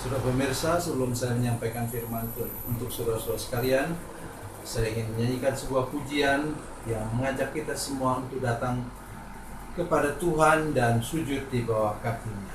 Saudara pemirsa, sebelum saya menyampaikan firman Tuhan untuk saudara-saudara sekalian, saya ingin menyanyikan sebuah pujian yang mengajak kita semua untuk datang kepada Tuhan dan sujud di bawah kaki-Nya.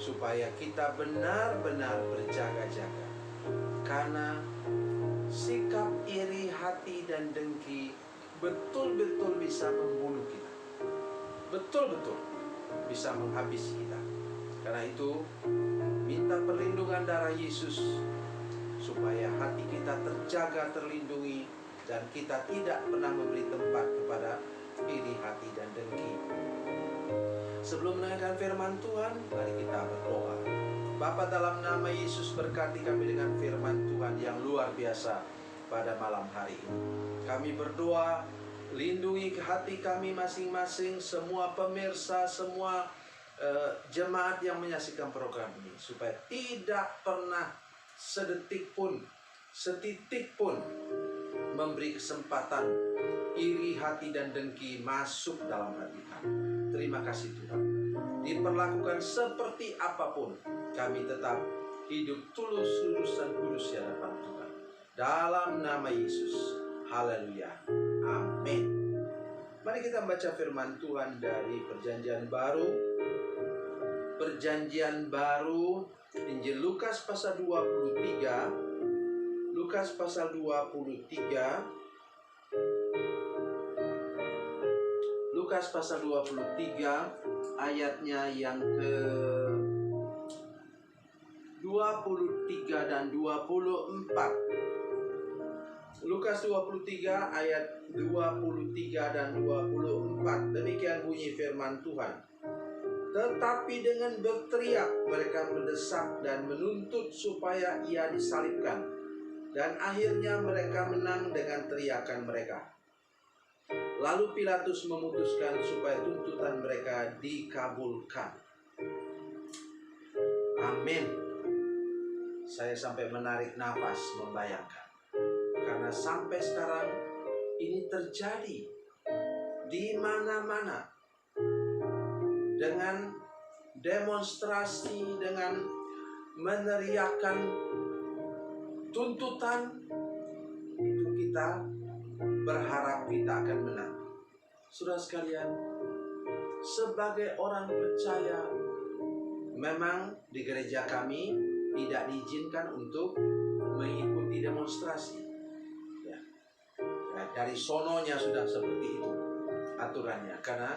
Supaya kita benar-benar berjaga-jaga, karena sikap iri hati dan dengki betul-betul bisa membunuh kita, betul-betul bisa menghabisi kita. Karena itu, minta perlindungan darah Yesus supaya hati kita terjaga, terlindungi, dan kita tidak pernah memberi tempat kepada iri hati dan dengki. Sebelum mendengarkan firman Tuhan, mari kita berdoa. Bapa, dalam nama Yesus, berkati kami dengan firman Tuhan yang luar biasa pada malam hari ini. Kami berdoa, lindungi hati kami masing-masing, semua pemirsa, semua jemaat yang menyaksikan program ini, supaya tidak pernah sedetik pun, setitik pun memberi kesempatan iri hati dan dengki masuk dalam hati kami. Terima kasih Tuhan. Diperlakukan seperti apapun, kami tetap hidup tulus, lurus, dan kudus di hadapan Tuhan. Dalam nama Yesus. Haleluya. Amin. Mari kita membaca firman Tuhan dari Perjanjian Baru. Perjanjian Baru, Injil Lukas pasal 23. Lukas pasal 23. Lukas pasal 23 ayatnya yang ke 23 dan 24. Lukas 23 ayat 23 dan 24. Demikian bunyi firman Tuhan. Tetapi dengan berteriak mereka mendesak dan menuntut supaya ia disalibkan. Dan akhirnya mereka menang dengan teriakan mereka. Lalu Pilatus memutuskan supaya tuntutan mereka dikabulkan. Amin. Saya sampai menarik nafas membayangkan. Karena sampai sekarang ini terjadi di mana-mana. Dengan demonstrasi, dengan meneriakkan tuntutan, itu kita berharap kita akan menang. Saudara sekalian, sebagai orang percaya, memang di gereja kami tidak diizinkan untuk mengikuti demonstrasi. Dari sononya sudah seperti itu aturannya. Karena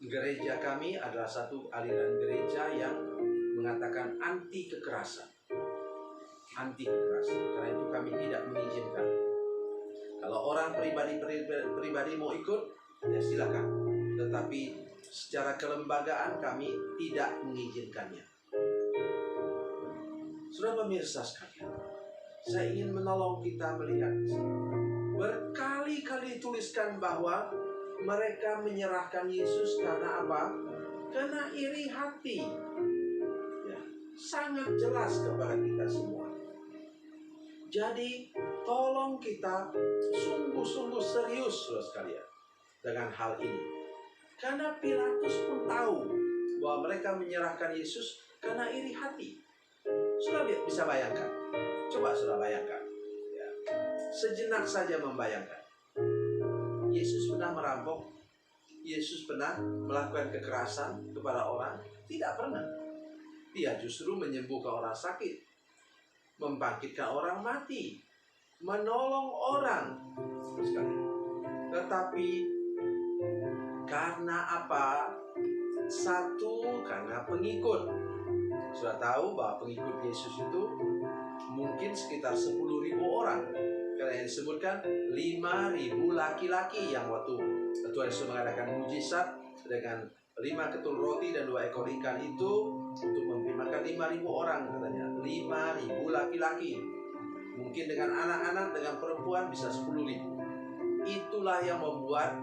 gereja kami adalah satu aliran gereja yang mengatakan anti kekerasan. Anti kekerasan. Karena itu kami tidak mengizinkan. Kalau orang pribadi mau ikut, ya silakan. Tetapi secara kelembagaan kami tidak mengizinkannya. Saudara pemirsa sekalian, saya ingin menolong kita melihat berkali-kali tuliskan bahwa mereka menyerahkan Yesus karena apa? Karena iri hati. Ya, sangat jelas kepada kita semua. Jadi tolong kita sungguh-sungguh serius, saudara sekalian, dengan hal ini. Karena Pilatus pun tahu bahwa mereka menyerahkan Yesus karena iri hati. Sudah bisa bayangkan? Coba sudah bayangkan. Ya. Sejenak saja membayangkan. Yesus pernah merampok? Yesus pernah melakukan kekerasan kepada orang? Tidak pernah. Dia justru menyembuhkan orang sakit, membangkitkan orang mati, menolong orang. Tetapi karena apa? Satu, karena pengikut. Sudah tahu bahwa pengikut Yesus itu mungkin sekitar 10.000 orang. Karena yang disebutkan 5.000 laki-laki yang waktu Tuhan Yesus mengadakan mujizat dengan 5 ketul roti dan 2 ekor ikan itu untuk memberi makan 5.000 orang katanya. 5.000 laki-laki. Mungkin dengan anak-anak, dengan perempuan bisa 10.000. Itulah yang membuat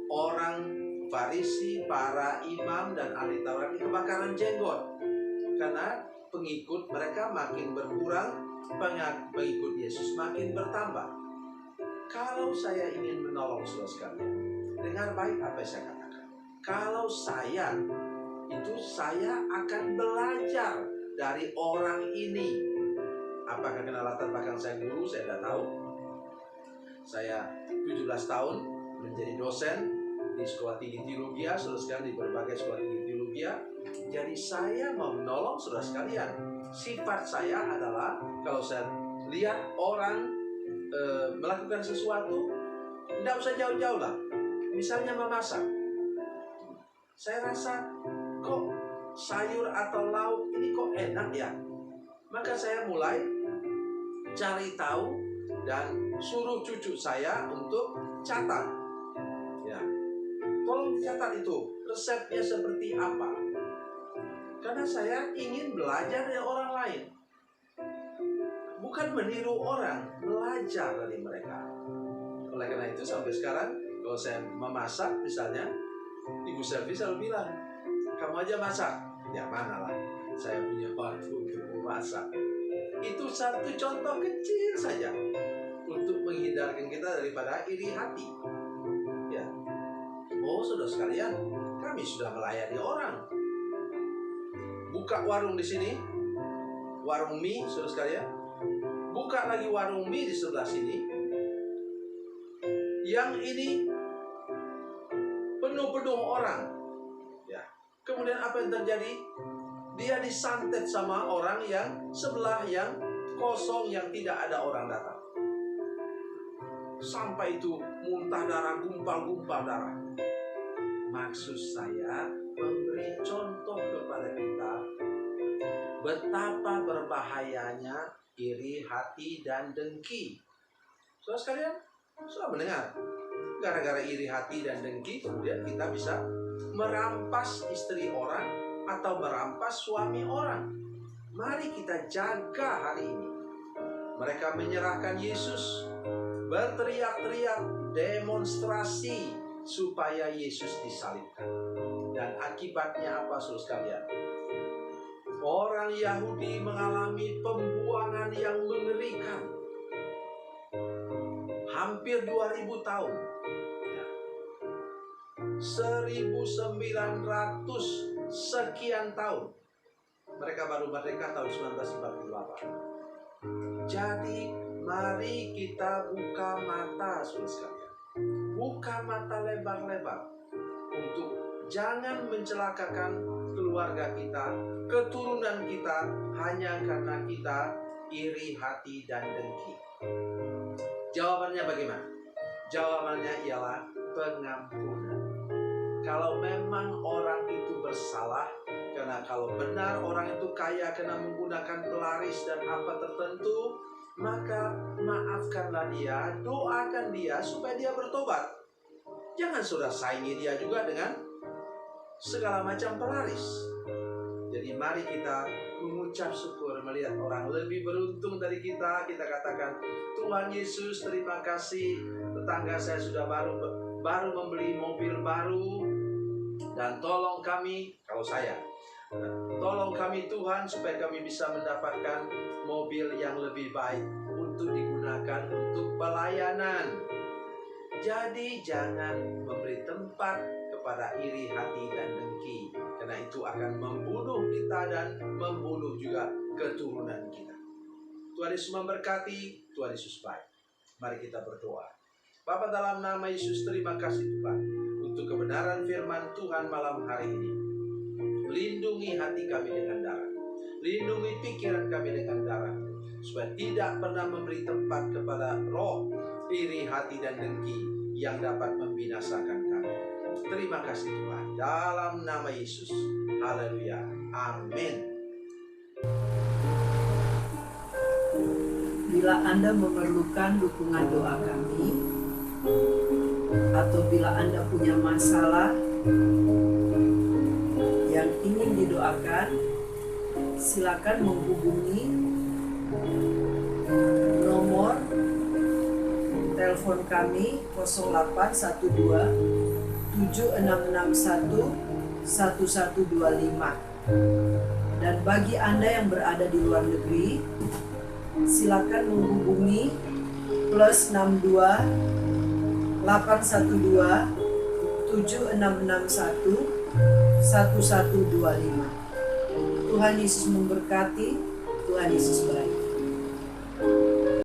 orang Farisi, para imam dan ahli Taurat ini kebakaran jenggot. Karena pengikut mereka makin berkurang, pengikut Yesus makin bertambah. Kalau saya ingin menolong saudara sekalian, dengar baik apa yang saya katakan. Kalau saya akan belajar dari orang ini. Apakah karena latar belakang saya guru, saya tidak tahu. Saya 17 tahun menjadi dosen di sekolah tinggi teologi, saudara sekalian, di berbagai sekolah tinggi teologi. Jadi saya mau menolong saudara sekalian. Sifat saya adalah kalau saya lihat orang melakukan sesuatu, tidak usah jauh-jauh lah. Misalnya memasak, saya rasa kok sayur atau lauk ini kok enak ya. Maka saya mulai cari tahu dan suruh cucu saya untuk catat. Ya, tolong dicatat itu resepnya seperti apa. Karena saya ingin belajar dari orang lain. Bukan meniru orang, belajar dari mereka. Oleh karena itu sampai sekarang kalau saya memasak misalnya, ibu servis selalu bilang, kamu aja masak. Ya mana lah, saya punya waktu untuk memasak. Itu satu contoh kecil saja untuk menghindarkan kita daripada iri hati. Ya. Oh saudara sekalian, kami sudah melayani orang. Buka warung di sini, warung mie saudara sekalian. Buka lagi warung mie di sebelah sini. Yang ini penuh-penuh orang. Ya. Kemudian apa yang terjadi? Dia disantet sama orang yang sebelah yang kosong, yang tidak ada orang datang. Sampai itu muntah darah, gumpal-gumpal darah. Maksud saya memberi contoh kepada kita betapa berbahayanya iri hati dan dengki. Saudara sekalian, sudah mendengar? Gara-gara iri hati dan dengki, kemudian kita bisa merampas istri orang atau merampas suami orang. Mari kita jaga hari ini. Mereka menyerahkan Yesus, berteriak-teriak, demonstrasi supaya Yesus disalibkan. Dan akibatnya apa saudara sekalian? Orang Yahudi mengalami pembuangan yang mengerikan. Hampir 2000 tahun. 1900 sekian tahun. Mereka baru merdeka tahun 1948. Jadi mari kita buka mata saudara sekalian. Buka mata lebar-lebar untuk jangan mencelakakan keluarga kita, keturunan kita hanya karena kita iri hati dan dengki. Jawabannya bagaimana? Jawabannya ialah pengampunan. Kalau memang orang itu bersalah, karena kalau benar orang itu kaya karena menggunakan pelaris dan apa tertentu, maka maafkanlah dia, doakan dia supaya dia bertobat. Jangan sudah saingi dia juga dengan segala macam pelaris. Jadi mari kita mengucap syukur melihat orang lebih beruntung dari kita. Kita katakan, Tuhan Yesus terima kasih, tetangga saya sudah baru membeli mobil baru, dan tolong kami, kalau saya, tolong kami Tuhan supaya kami bisa mendapatkan mobil yang lebih baik untuk digunakan untuk pelayanan. Jadi jangan memberi tempat kepada iri hati dan dengki, karena itu akan membunuh kita dan membunuh juga keturunan kita. Tuhan Yesus memberkati, Tuhan Yesus baik. Mari kita berdoa. Bapa, dalam nama Yesus, terima kasih Tuhan untuk kebenaran firman Tuhan malam hari ini. Lindungi hati kami dengan darah, lindungi pikiran kami dengan darah, supaya tidak pernah memberi tempat kepada roh iri hati dan dengki yang dapat membinasakan kami. Terima kasih Tuhan, dalam nama Yesus. Haleluya, amin. Bila Anda memerlukan dukungan doa kami, atau bila Anda punya masalah yang ingin didoakan, silakan menghubungi nomor telepon kami 0812 7661 1125. Dan bagi Anda yang berada di luar negeri, silakan menghubungi +62 812 7661 1125. Tuhan Yesus memberkati, Tuhan Yesus baik.